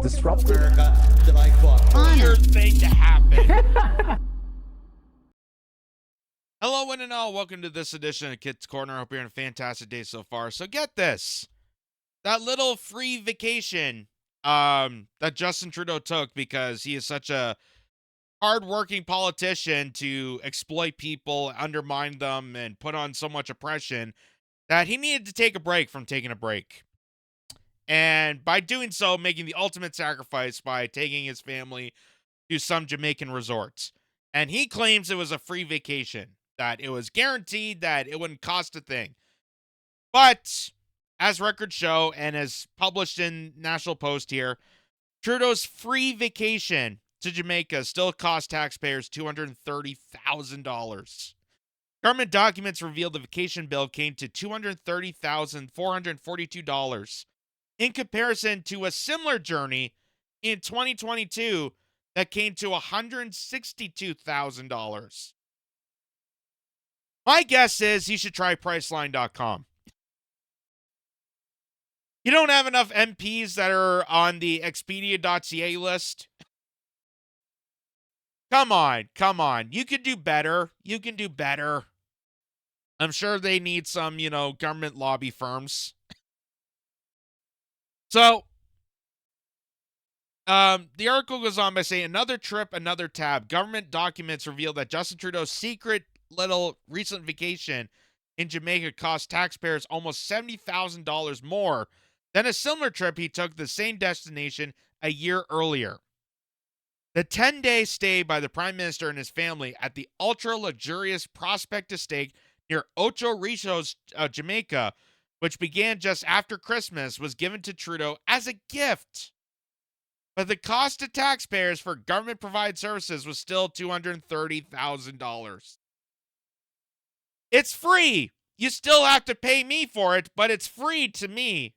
disrupted. America that I fought for. Weird thing to happen. Hello, one and all. Welcome to this edition of Kitz Corner. I hope you're having a fantastic day so far. So get this. That little free vacation that Justin Trudeau took because he is such a hard-working politician to exploit people, undermine them, and put on so much oppression that he needed to take a break from taking a break. And by doing so, making the ultimate sacrifice by taking his family to some Jamaican resorts. And he claims it was a free vacation, that it was guaranteed that it wouldn't cost a thing. But as records show, and as published in National Post here, Trudeau's free vacation to Jamaica still cost taxpayers $230,000. Government documents revealed the vacation bill came to $230,442 in comparison to a similar journey in 2022 that came to $162,000. My guess is he should try Priceline.com. You don't have enough MPs that are on the Expedia.ca list? Come on. You can do better. I'm sure they need some, government lobby firms. So, the article goes on by saying, another trip, another tab. Government documents reveal that Justin Trudeau's secret little recent vacation in Jamaica cost taxpayers almost $70,000 more than a similar trip he took to the same destination a year earlier. The 10-day stay by the Prime Minister and his family at the ultra-luxurious Prospect Estate near Ocho Rios, Jamaica, which began just after Christmas, was given to Trudeau as a gift. But the cost to taxpayers for government-provided services was still $230,000. It's free. You still have to pay me for it, but it's free to me.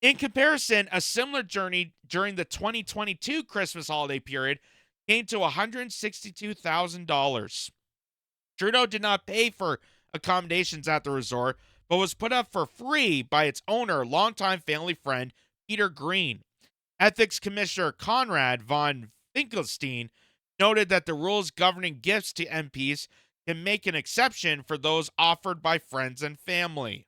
In comparison, a similar journey during the 2022 Christmas holiday period came to $162,000. Trudeau did not pay for accommodations at the resort, but was put up for free by its owner, longtime family friend Peter Green. Ethics Commissioner Conrad von Finkelstein noted that the rules governing gifts to MPs can make an exception for those offered by friends and family.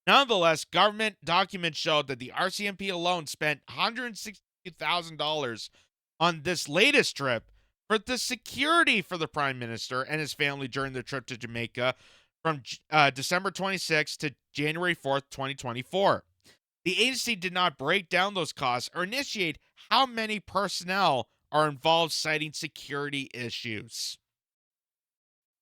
Nonetheless, government documents showed that the RCMP alone spent $162,000 on this latest trip for the security for the Prime Minister and his family during the trip to Jamaica from December 26th to January 4th, 2024. The agency did not break down those costs or initiate how many personnel are involved, citing security issues.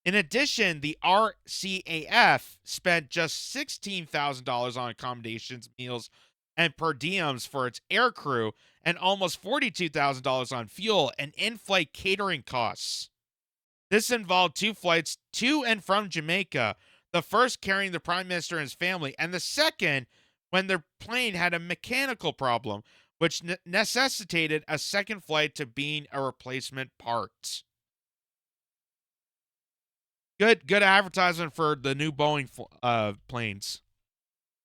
In addition, the RCAF spent just $16,000 on accommodations, meals, and per diems for its air crew, and almost $42,000 on fuel and in-flight catering costs. This involved 2 flights to and from Jamaica, the first carrying the Prime Minister and his family, and the second when their plane had a mechanical problem, which necessitated a second flight to being a replacement part. Good advertisement for the new Boeing planes.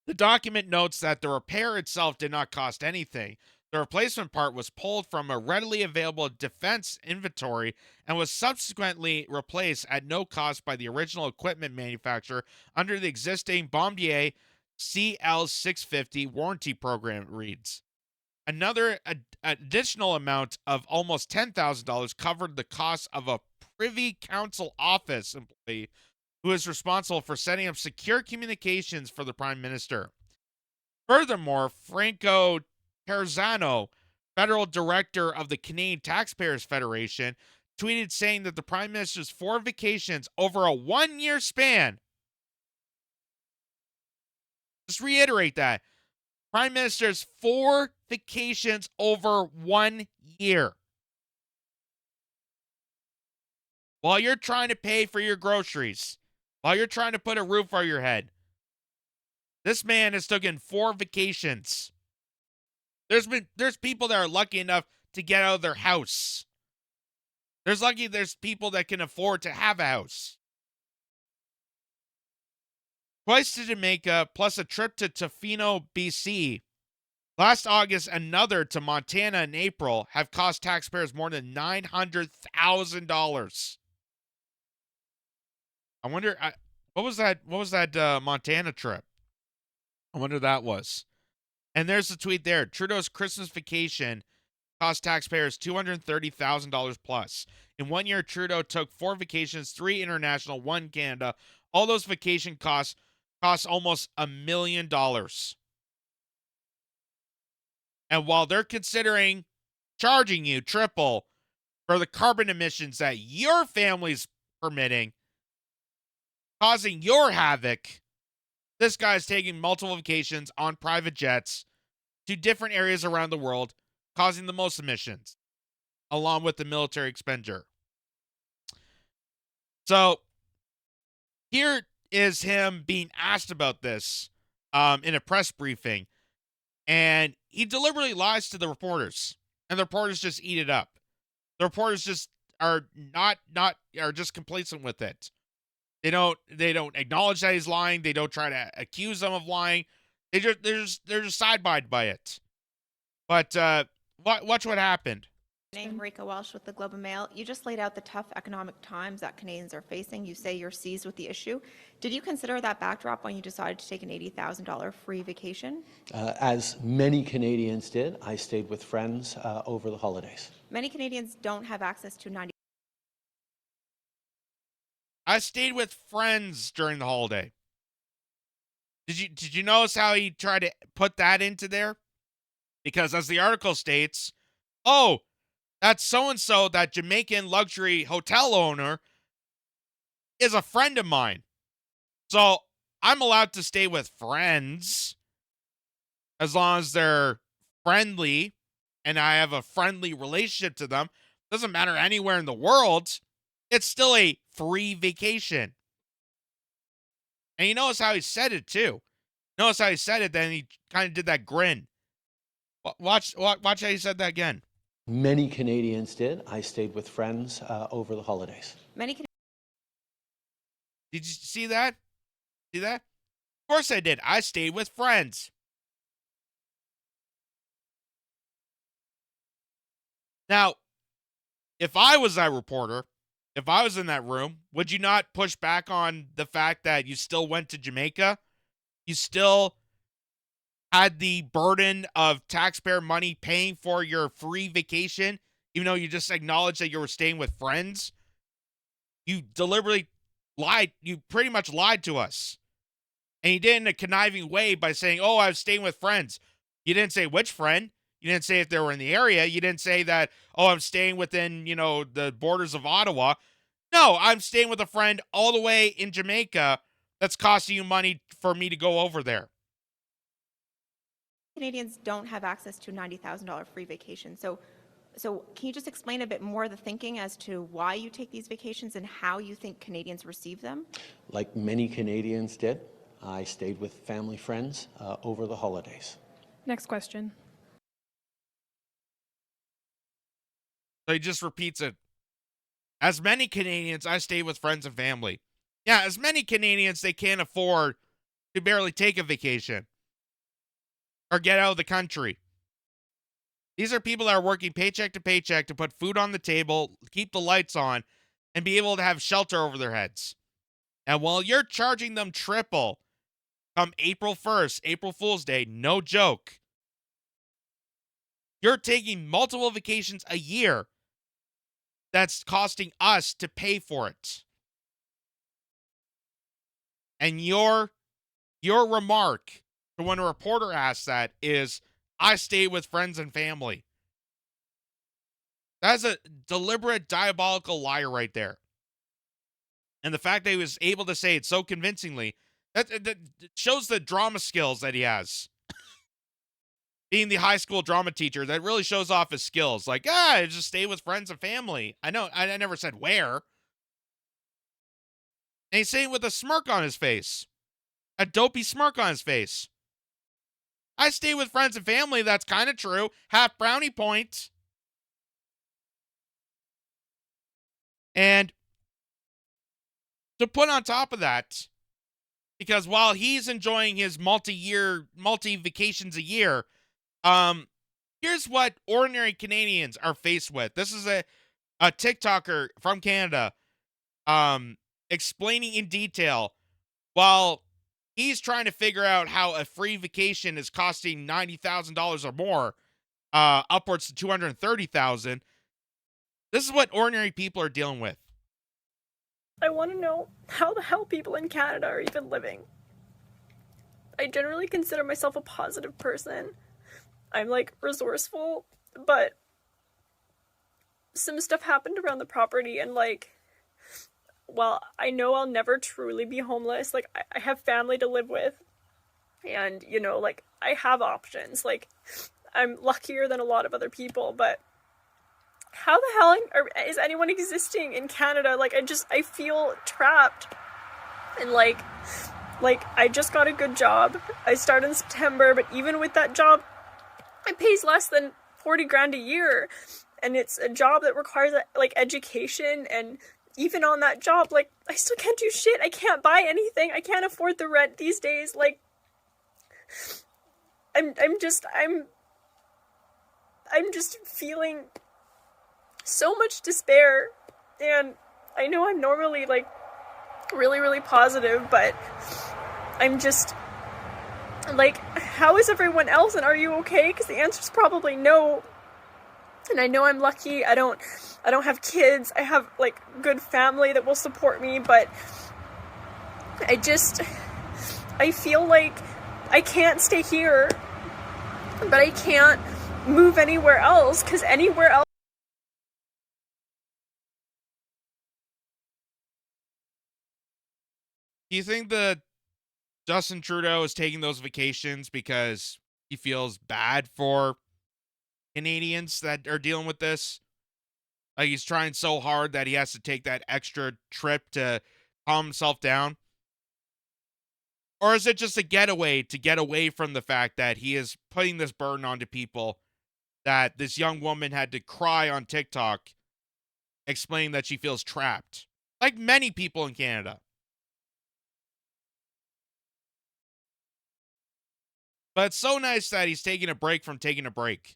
The document notes that the repair itself did not cost anything. The replacement part was pulled from a readily available defense inventory and was subsequently replaced at no cost by the original equipment manufacturer under the existing Bombardier CL650 warranty program, it reads. Another additional amount of almost $10,000 covered the cost of a Privy Council office employee who is responsible for setting up secure communications for the Prime Minister. Furthermore, Franco Terzano, federal director of the Canadian Taxpayers Federation, tweeted saying that the Prime Minister's 4 vacations over a 1-year span. Just reiterate that. Prime Minister's 4 vacations over 1 year. While you're trying to pay for your groceries, while you're trying to put a roof over your head, this man has taken 4 vacations. There's people that are lucky enough to get out of their house. There's people that can afford to have a house. Twice to Jamaica, plus a trip to Tofino, BC, Last August, another to Montana in April have cost taxpayers more than $900,000. I wonder, what was that? What was that Montana trip? I wonder who that was. And there's the tweet there. Trudeau's Christmas vacation cost taxpayers $230,000 plus. In 1 year, Trudeau took 4 vacations, 3 international, 1 Canada. All those vacation costs almost $1 million. And while they're considering charging you triple for the carbon emissions that your family's permitting, causing your havoc, this guy's taking multiple vacations on private jets to different areas around the world, causing the most emissions, along with the military expenditure. So here is him being asked about this in a press briefing, and he deliberately lies to the reporters, and the reporters just eat it up. The reporters just are are just complacent with it. They don't acknowledge that he's lying. They don't try to accuse him of lying. They're just side-eyed by it. But watch what happened. Name Rika Welsh with the Globe and Mail. You just laid out the tough economic times that Canadians are facing. You say you're seized with the issue. Did you consider that backdrop when you decided to take an $80,000 free vacation? As many Canadians did, I stayed with friends over the holidays. Many Canadians don't have access to 90. I stayed with friends during the holiday. Did you notice how he tried to put that into there? Because as the article states, oh, that's so-and-so, that Jamaican luxury hotel owner, is a friend of mine. So I'm allowed to stay with friends as long as they're friendly and I have a friendly relationship to them. Doesn't matter anywhere in the world. It's still a free vacation. And you notice how he said it, too. Notice how he said it, then he kind of did that grin. Watch how he said that again. Many Canadians did. I stayed with friends over the holidays. Many Did you see that? See that? Of course I did. I stayed with friends. Now, if I was that reporter, if I was in that room, would you not push back on the fact that you still went to Jamaica? You still had the burden of taxpayer money paying for your free vacation, even though you just acknowledged that you were staying with friends? You deliberately lied. You pretty much lied to us. And you did it in a conniving way by saying, oh, I was staying with friends. You didn't say which friend. You didn't say if they were in the area. You didn't say that, oh, I'm staying within, the borders of Ottawa. No, I'm staying with a friend all the way in Jamaica that's costing you money for me to go over there. Canadians don't have access to $90,000 free vacation. So can you just explain a bit more the thinking as to why you take these vacations and how you think Canadians receive them? Like many Canadians did, I stayed with family friends over the holidays. Next question. So he just repeats it. As many Canadians, I stay with friends and family. Yeah, as many Canadians, they can't afford to barely take a vacation or get out of the country. These are people that are working paycheck to paycheck to put food on the table, keep the lights on, and be able to have shelter over their heads. And while you're charging them triple come April 1st, April Fool's Day, no joke, you're taking multiple vacations a year that's costing us to pay for it. And your remark to when a reporter asks that is, I stay with friends and family. That's a deliberate, diabolical liar right there. And the fact that he was able to say it so convincingly, that shows the drama skills that he has. Being the high school drama teacher, that really shows off his skills. Like, I just stay with friends and family. I know, I never said where. And he's saying with a smirk on his face. A dopey smirk on his face. I stay with friends and family. That's kind of true. Half brownie point. And to put on top of that, because while he's enjoying his multi vacations a year, Um, Here's what ordinary Canadians are faced with. This is a TikToker from Canada explaining in detail while he's trying to figure out how a free vacation is costing $90,000 or more, upwards to $230,000. This is what ordinary people are dealing with. I want to know how the hell people in Canada are even living. I generally consider myself a positive person. I'm like resourceful, but some stuff happened around the property, and like, well, I know I'll never truly be homeless. Like, I have family to live with, and you know, like, I have options. Like, I'm luckier than a lot of other people, but how the hell is anyone existing in Canada? Like, I feel trapped. And like I just got a good job. I started in September, but even with that job, it pays less than 40 grand a year. And it's a job that requires like education, and even on that job, like, I still can't do shit. I can't buy anything. I can't afford the rent these days. Like, I'm just feeling so much despair. And I know I'm normally like really, really positive, but I'm just like, how is everyone else, and are you okay? Because the answer's probably no. And I know I'm lucky. I don't have kids. I have like good family that will support me, but I feel like I can't stay here, but I can't move anywhere else, because anywhere else. Do you think that Justin Trudeau is taking those vacations because he feels bad for Canadians that are dealing with this? Like, he's trying so hard that he has to take that extra trip to calm himself down? Or is it just a getaway to get away from the fact that he is putting this burden onto people, that this young woman had to cry on TikTok explaining that she feels trapped, like many people in Canada? But it's so nice that he's taking a break from taking a break.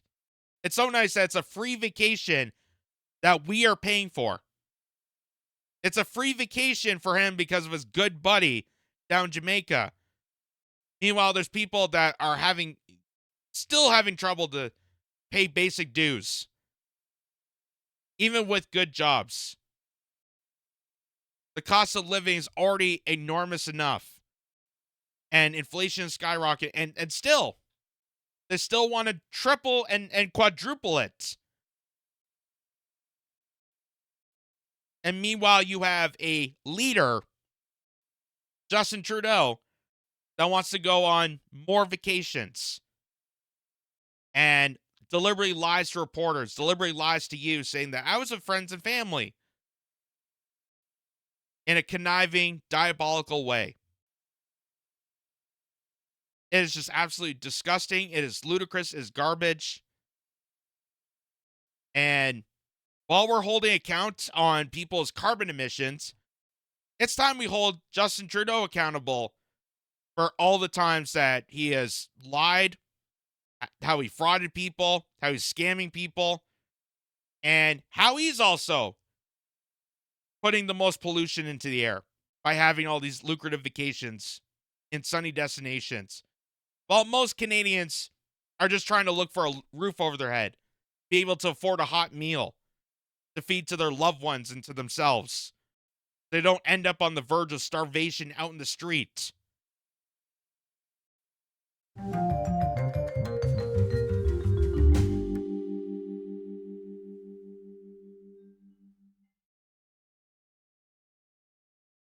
It's so nice that it's a free vacation that we are paying for. It's a free vacation for him because of his good buddy down in Jamaica. Meanwhile, there's people that are still having trouble to pay basic dues, even with good jobs. The cost of living is already enormous enough, and inflation is skyrocketing, and still, they still want to triple and quadruple it. And meanwhile, you have a leader, Justin Trudeau, that wants to go on more vacations and deliberately lies to reporters, deliberately lies to you, saying that I was with friends and family, in a conniving, diabolical way. It is just absolutely disgusting. It is ludicrous. It is garbage. And while we're holding account on people's carbon emissions, it's time we hold Justin Trudeau accountable for all the times that he has lied, how he frauded people, how he's scamming people, and how he's also putting the most pollution into the air by having all these lucrative vacations in sunny destinations, while most Canadians are just trying to look for a roof over their head, be able to afford a hot meal to feed to their loved ones and to themselves. They don't end up on the verge of starvation out in the street.